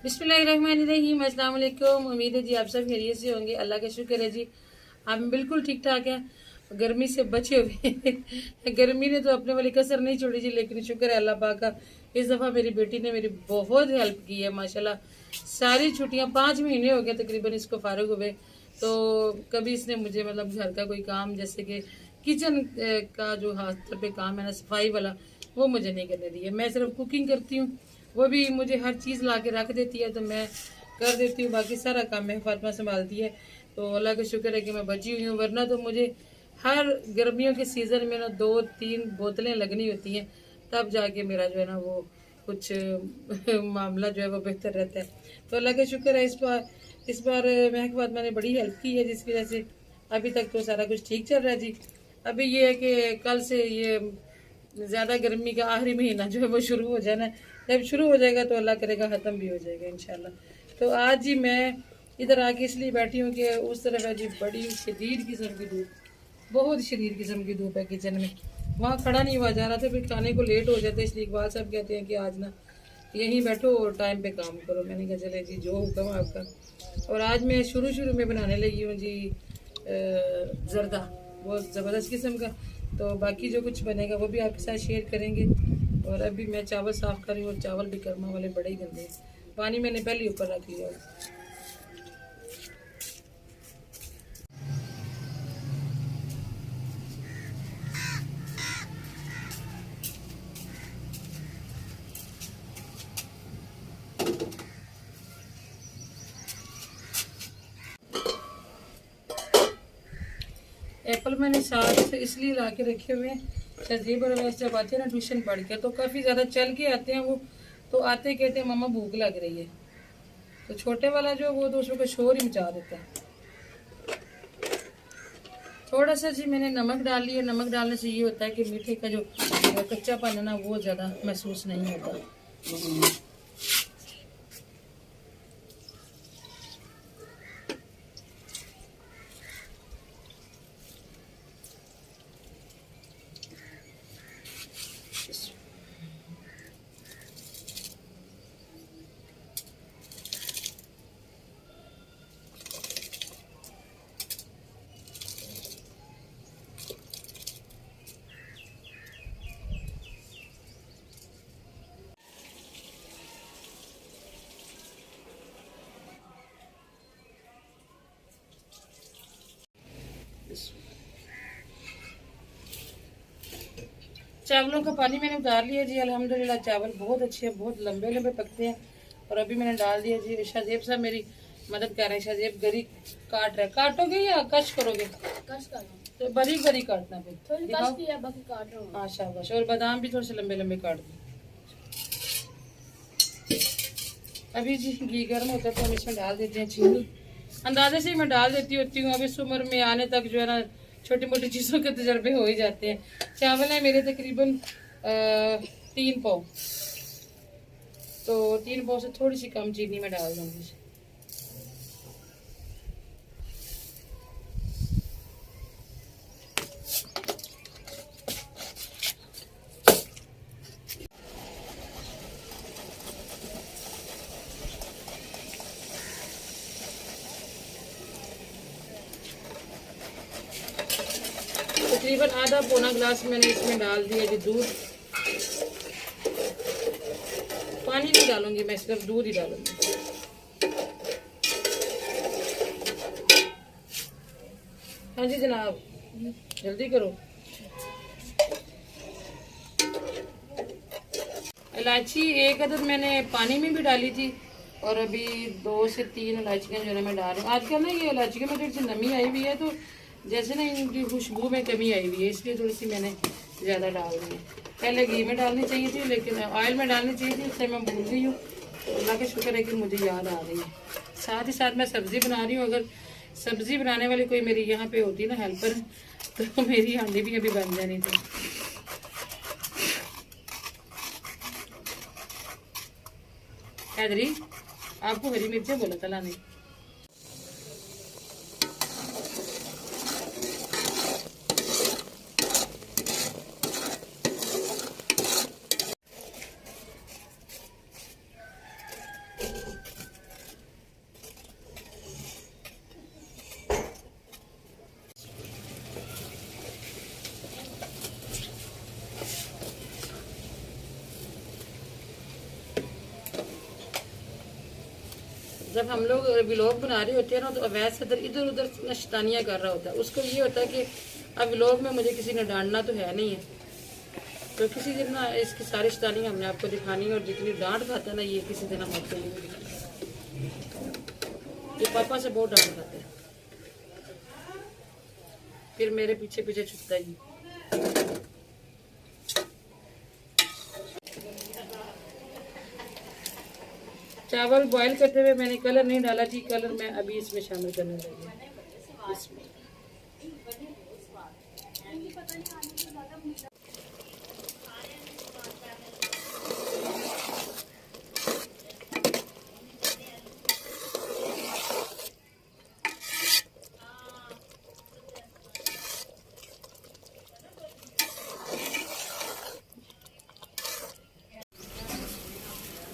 बिस्मिल्लाहिर्रहमानिर्रहीम, अस्सलाम वालेकुम। उम्मीद है जी आप सब खैरियत से होंगे। अल्लाह का शुक्र है जी, हम बिल्कुल ठीक ठाक हैं, गर्मी से बचे हुए गर्मी ने तो अपने वाली कसर नहीं छोड़ी जी, लेकिन शुक्र है अल्लाह पाक का। इस दफ़ा मेरी बेटी ने मेरी बहुत हेल्प की है माशाल्लाह। सारी छुट्टियां 5 महीने हो गए तकरीबन इसको फारुग हुए, तो कभी इसने मुझे मतलब घर का कोई काम जैसे कि किचन का जो हाथ पे काम है ना, सफाई वाला, वो मुझे नहीं करने दिया। मैं सिर्फ कुकिंग करती हूँ, वो भी मुझे हर चीज़ ला के रख देती है तो मैं कर देती हूँ, बाकी सारा काम मैं फातिमा संभालती है। तो अल्लाह का शुक्र है कि मैं बची हुई हूँ, वरना तो मुझे हर गर्मियों के सीज़न में ना 2-3 बोतलें लगनी होती हैं, तब जाके मेरा जो है ना वो कुछ मामला जो है वो बेहतर रहता है। तो अल्लाह का शुक्र है इस बार महक फातिमा ने बड़ी हेल्प की है, जिसकी वजह से अभी तक तो सारा कुछ ठीक चल रहा है जी। अभी ये है कि कल से ये ज़्यादा गर्मी का आखिरी महीना जो है वो शुरू हो जाना है। जब शुरू हो जाएगा तो अल्लाह करेगा ख़त्म भी हो जाएगा इंशाल्लाह। तो आज जी मैं इधर आके इसलिए बैठी हूँ कि उस तरफ है जी बड़ी शदीद किस्म की धूप, बहुत शदीद किस्म की धूप है किचन में। वहाँ खड़ा नहीं हुआ जा रहा था, फिर खाने को लेट हो जाता है, इसलिए इकबाल साहब कहते हैं कि आज ना यहीं बैठो और टाइम पे काम करो। मैंने कहा चले जी जो हुक्म आपका। और आज मैं शुरू शुरू में बनाने लगी हूँ जी जर्दा, बहुत ज़बरदस्त किस्म का। तो बाकी जो कुछ बनेगा वो भी आपके साथ शेयर करेंगे। और अभी मैं चावल साफ़ कर रही हूँ, और चावल भी कर्मा वाले बड़े ही गंदे हैं। पानी मैंने पहले ऊपर रख लिया। एप्पल मैंने साथ इसलिए ला के रखे हुए हैं, शहजीब और वैसे जब आते हैं ना ट्यूशन पढ़ के तो काफ़ी ज़्यादा चल के आते हैं वो, तो आते कहते हैं मम्मा भूख लग रही है। तो छोटे वाला जो वो तो उसको शोर ही मचा देता है। थोड़ा सा जी मैंने नमक डाल लिया। नमक डालने से ये होता है कि मीठे का जो कच्चापन है ना वो ज़्यादा महसूस नहीं होता। चावलों का पानी मैंने उतार लिया जी। अल्हम्दुलिल्लाह चावल बहुत अच्छे हैं, बहुत लंबे लंबे पकते हैं। और अभी मैंने डाल दिया जी। शाहजेब साहब मेरी मदद कर रहे हैं। शाहजेब गरी काट रहे, काटोगे या कश करोगे? कश करो तो बारीक बारीक काटना, फिर थोड़ी कश किया बाकी काट रहा हूं। हाँ शाबाश। और बादाम भी थोड़े से लंबे लंबे काट दो। अभी जी घी गर्म होता है तो हम इसमें डाल देते हैं चीनी। अंदाजे से ही मैं डाल देती होती हूँ। अब इस उम्र में आने तक जो है ना छोटी मोटी चीज़ों के तजर्बे हो ही जाते हैं। चावल है मेरे तकरीबन 3 पाव, तो 3 पाव से थोड़ी सी कम चीनी में डाल दूँगी। तकरीबन आधा पौना गिलास मैंने इसमें डाल दिया जी दूध। पानी नहीं डालूंगी मैं, सिर्फ दूध ही डालूंगी। हाँ जी जनाब, जल्दी करो। इलायची एक अदद मैंने पानी में भी डाली थी, और अभी 2 से 3 इलायचियाँ जो है मैं डाल रही हूँ। आजकल ना ये इलायचियों में थोड़ी सी नमी आई हुई है, तो जैसे ना इनकी खुशबू में कमी आई हुई है, इसलिए थोड़ी सी मैंने ज़्यादा डाल दी है। पहले घी में डालनी चाहिए थी, लेकिन ऑयल में डालनी चाहिए थी, उससे मैं भूल गई हूँ। तो अल्लाह का शुक्र है कि मुझे याद आ रही है। साथ ही साथ मैं सब्ज़ी बना रही हूँ। अगर सब्ज़ी बनाने वाली कोई मेरी यहाँ पे होती ना हेल्पर, तो मेरी हांडी भी अभी बन जानी थी। हैदरी आपको हरी मिर्चें बोला था लाने। जब हम लोग व्लॉग बना रहे होते हैं ना तो अवैध सदर इधर उधर नशतानियाँ कर रहा होता है। उसको ये होता है कि अब व्लॉग में मुझे किसी ने डांटना तो है नहीं है, तो किसी दिन ना इसकी सारी शैतानी हमने आपको दिखानी है। और जितनी डांट खाता है ना ये किसी दिन हम आपको ये दिखाना। ये पापा से बहुत डांट खाता है, फिर मेरे पीछे पीछे छुपता है। चावल बॉईल करते हुए मैंने कलर नहीं डाला थी, कलर मैं अभी इसमें शामिल करने लगी इसमें।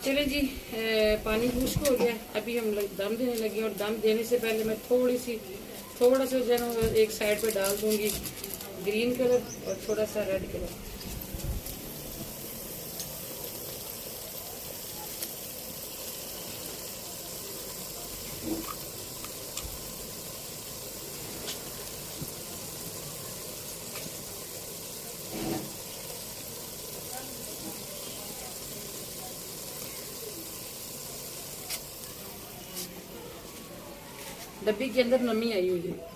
चलिए जी, पानी खुश्क हो गया, अभी हम दम देने लगे। और दम देने से पहले मैं थोड़ा सा जो है एक साइड पे डाल दूंगी ग्रीन कलर और थोड़ा सा रेड कलर। डब्बी के अंदर नमी आई हुई है।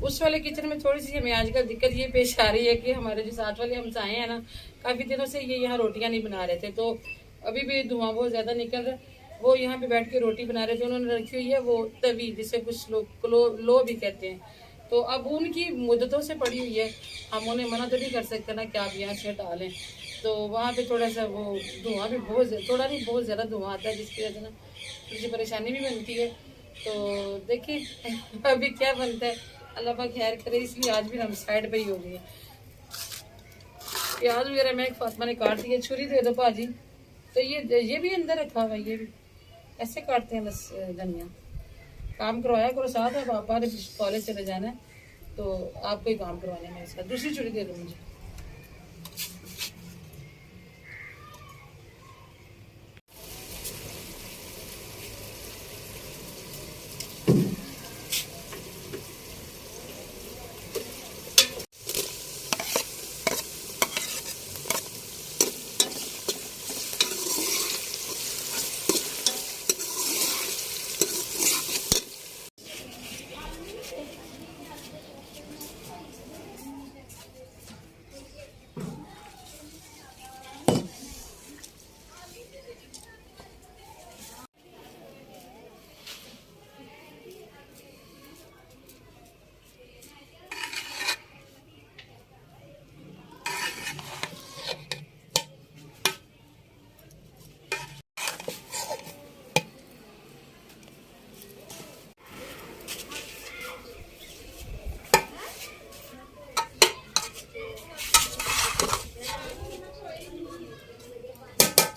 उस वाले किचन में थोड़ी सी हमें आजकल दिक्कत ये पेश आ रही है कि हमारे जो साथ वाले हमसाए हैं ना, काफी दिनों से ये यहाँ रोटियां नहीं बना रहे थे, तो अभी भी धुआं बहुत ज्यादा निकल रहा है। वो यहाँ पे बैठ के रोटी बना रहे थे, उन्होंने रखी हुई है वो तवी, जिसे कुछ लोग लो भी कहते हैं। तो अब उनकी मुद्दतों से पड़ी हुई है, हम उन्हें मना तो नहीं कर सकते ना कि आप यहाँ से हटा लें। तो वहाँ पे थोड़ा सा वो धुआं भी थोड़ा नहीं बहुत ज्यादा धुआं आता है, जिसकी वजह से ना थोड़ी सी परेशानी भी बनती है। तो देखिए अभी क्या बनता है, अल्लाह पाक खैर करे। इसलिए आज भी हम साइड पे ही हो गए। प्याज वगैरह मैं फातिमा ने काट दिया। छुरी दे दो भाजी। तो ये भी अंदर रखा हुआ है, ये भी ऐसे काटते हैं बस धनिया। काम करवाया करो साथ, अब आप कॉलेज चले जाना है तो आपको ही काम करवाने मेरे साथ। दूसरी छुरी दे दो मुझे।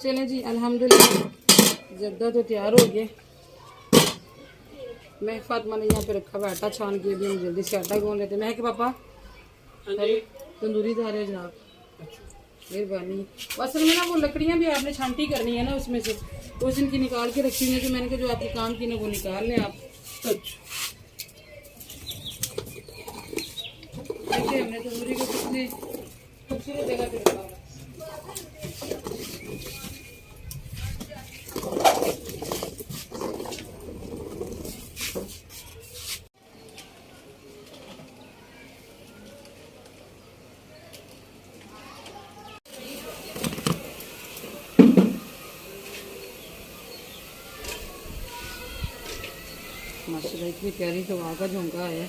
चलें जी, अल्हम्दुलिल्लाह जर्दा तो तैयार हो गया। मैं फातिमा ने यहाँ पे रखा हुआ आटा छान के, भी हम जल्दी से आटा गूंद लेते हैं। मैं कि पापा तंदूरी दाल है जनाब, मेहरबानी। असल में ना वो लकड़ियाँ भी आपने छांटी करनी है ना उसमें से, तो उस इनकी निकाल के रखी हुई है। तो मैंने कहा जो आपके काम की ना वो निकाल लें आप। देखिए हमने तंदूरी को कितने खूबसूरत जगह पे रखा हुआ। इतनी प्यारी हवा का झोंका आया।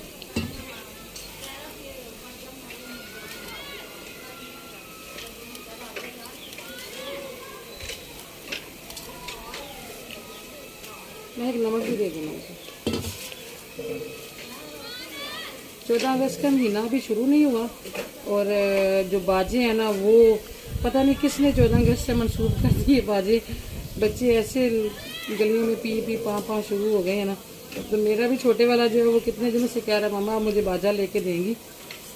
मैं एक नमक भी दे दूँगा उसे। 14 अगस्त का महीना अभी शुरू नहीं हुआ और जो बाजे हैं ना वो पता नहीं किसने 14 अगस्त से मंसूब कर दिए बाजे। बच्चे ऐसे गलियों में पी पी पा शुरू हो गए हैं ना। तो मेरा भी छोटे वाला जो है वो कितने दिनों से कह रहा मम्मा मुझे बाजा लेके देंगी।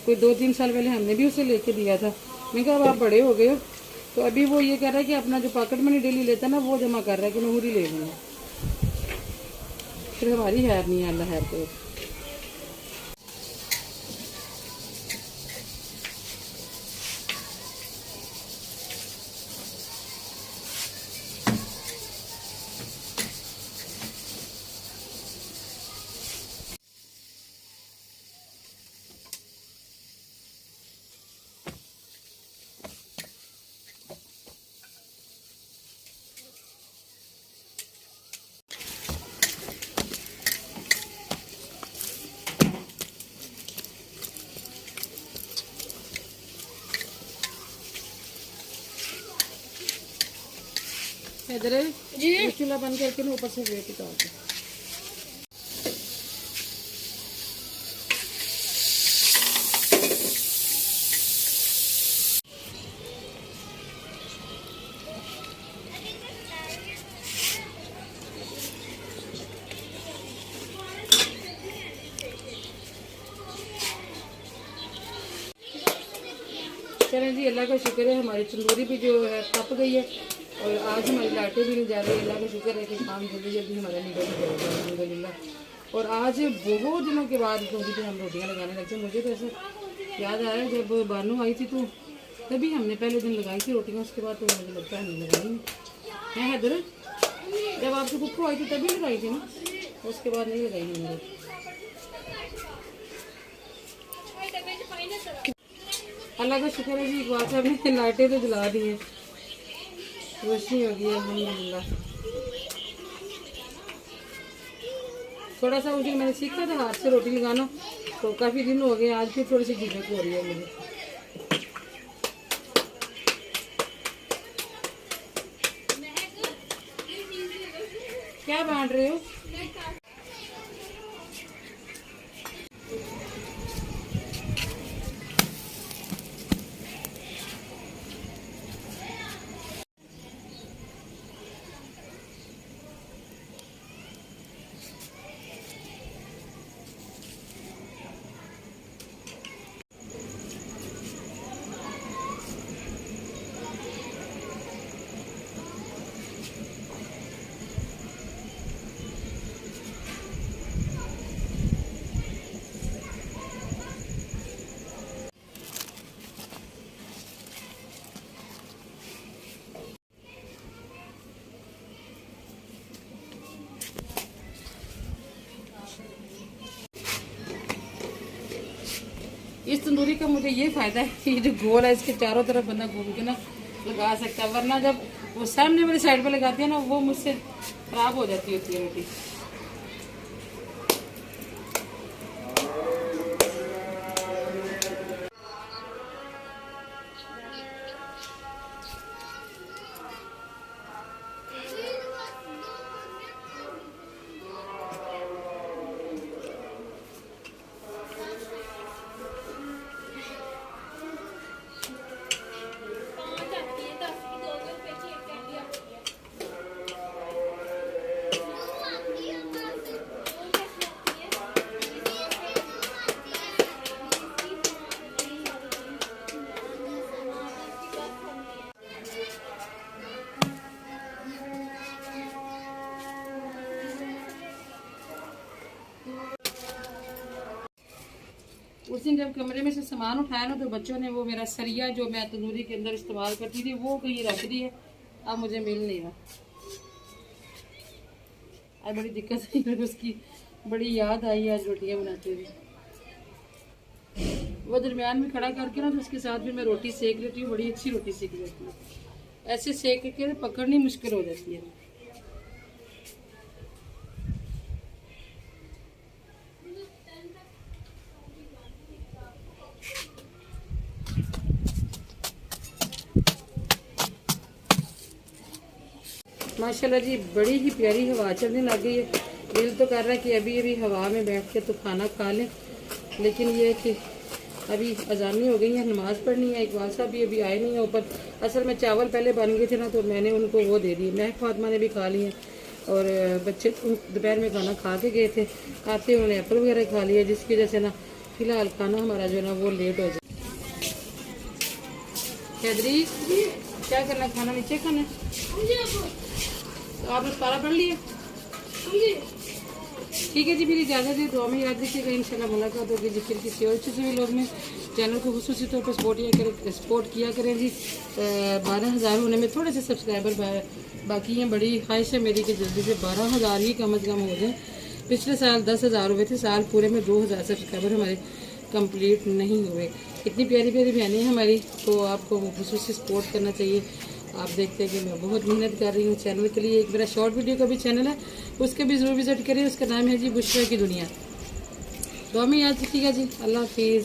कोई 2-3 साल पहले हमने भी उसे लेके दिया था। मैं कहा अब आप बड़े हो गए हो तो अभी वो ये कह रहा है कि अपना जो पॉकेट मनी डेली लेता है ना वो जमा कर रहा है कि मैं पूरी ले लूँगा। फिर हमारी हैर नहीं है, अल्लाह हैर को। इधर जी चूल्हा बंद करके ना ऊपर से वेट उतार दो। चलें जी, अल्लाह का शुक्र है हमारी तंदूरी भी जो है पक गई है और आज हमारी लाइटें भी नहीं जा रही। अल्लाह का शुक्र है कि काम जल्दी जल्दी हमारा निकल जाएगा अल्हम्दुलिल्लाह। और आज बहुत दिनों के बाद तंदूरी पे हम रोटियां लगाने लगे। मुझे तो ऐसा याद आया जब बानू आई थी तो तभी हमने पहले दिन लगाई थी रोटियां, उसके बाद तो मुझे लगता है हमने लगाई नहीं है। हैदर जब आपकी कुक्कू आई थी तभी लगाई थी ना, उसके बाद नहीं लगाई मैंने। अल्लाह का शुक्र है जी, एक बात हमने लाइटें तो जला दी हैं, रोशनी हो गई है अल्हम्दुलिल्लाह। थोड़ा सा मुझे मैंने सीखा था हाथ से रोटी लगाना, तो काफ़ी दिन हो गए, आज फिर थोड़ी सी झिझक हो रही है मुझे। क्या बांट रहे हो? इस तंदूरी का मुझे ये फ़ायदा है कि ये जो गोल है इसके चारों तरफ बंदा घूम के ना लगा सकता है, वरना जब वो सामने वाली साइड पे लगाती है ना वो मुझसे खराब हो जाती होती है रोटी। उस दिन जब कमरे में से सामान उठाया ना तो बच्चों ने वो मेरा सरिया जो मैं तंदूरी के अंदर इस्तेमाल करती थी वो कहीं रख दी है, अब मुझे मिल नहीं रहा। आज बड़ी दिक्कत आई, उसकी बड़ी याद आई आज रोटियां बनाते हुए। वो दरमियान में खड़ा करके ना तो उसके साथ भी मैं रोटी सेक लेती हूँ, बड़ी अच्छी रोटी सेक लेती हूँ। ऐसे सेक के पकड़नी मुश्किल हो जाती है। माशाल्लाह जी बड़ी ही प्यारी हवा चलने लग गई है। दिल तो कर रहा है कि अभी अभी हवा में बैठ के तो खाना खा लें, लेकिन ये है कि अभी अजानी हो गई है, नमाज़ पढ़नी है। इकबाल साहब भी अभी आए नहीं है ऊपर। असल में चावल पहले बन गए थे ना, तो मैंने उनको वो दे दिए। मैं फातिमा ने भी खा लिए और बच्चे दोपहर में खाना खा के गए थे, आते उन्होंने एप्पल वगैरह खा लिया, जिसकी वजह से ना फिलहाल खाना हमारा जो है ना वो लेट हो जाए। हैदरी क्या करना, खाना नीचे खाना है? तो आपने सारा पढ़ लिया? ठीक है जी, मेरी इजाज़त है। दुआ में याद रखिएगा, इंशाल्लाह मुलाकात होगी जी फिर किसी और अच्छे से लोग में। चैनल को खुसूसी तौर पर सपोर्ट किया करें जी। 12,000 होने में थोड़े से सब्सक्राइबर बाकी हैं। बड़ी ख्वाहिश है मेरी कि जल्दी से 12,000 ही कम अज़ कम हो जाए। पिछले साल 10,000 हुए थे, साल पूरे में 2,000 सब्सक्राइबर हमारे कंप्लीट नहीं हुए। इतनी प्यारी प्यारी बहनें हमारी, तो आपको खुसूसी सपोर्ट करना चाहिए। आप देखते हैं कि मैं बहुत मेहनत कर रही हूँ चैनल के लिए। एक मेरा शॉर्ट वीडियो का भी चैनल है, उसके भी ज़रूर विजिट करें। उसका नाम है जी बुशरा की दुनिया। दुआ में याद रखिएगा जी। अल्लाह हाफिज़।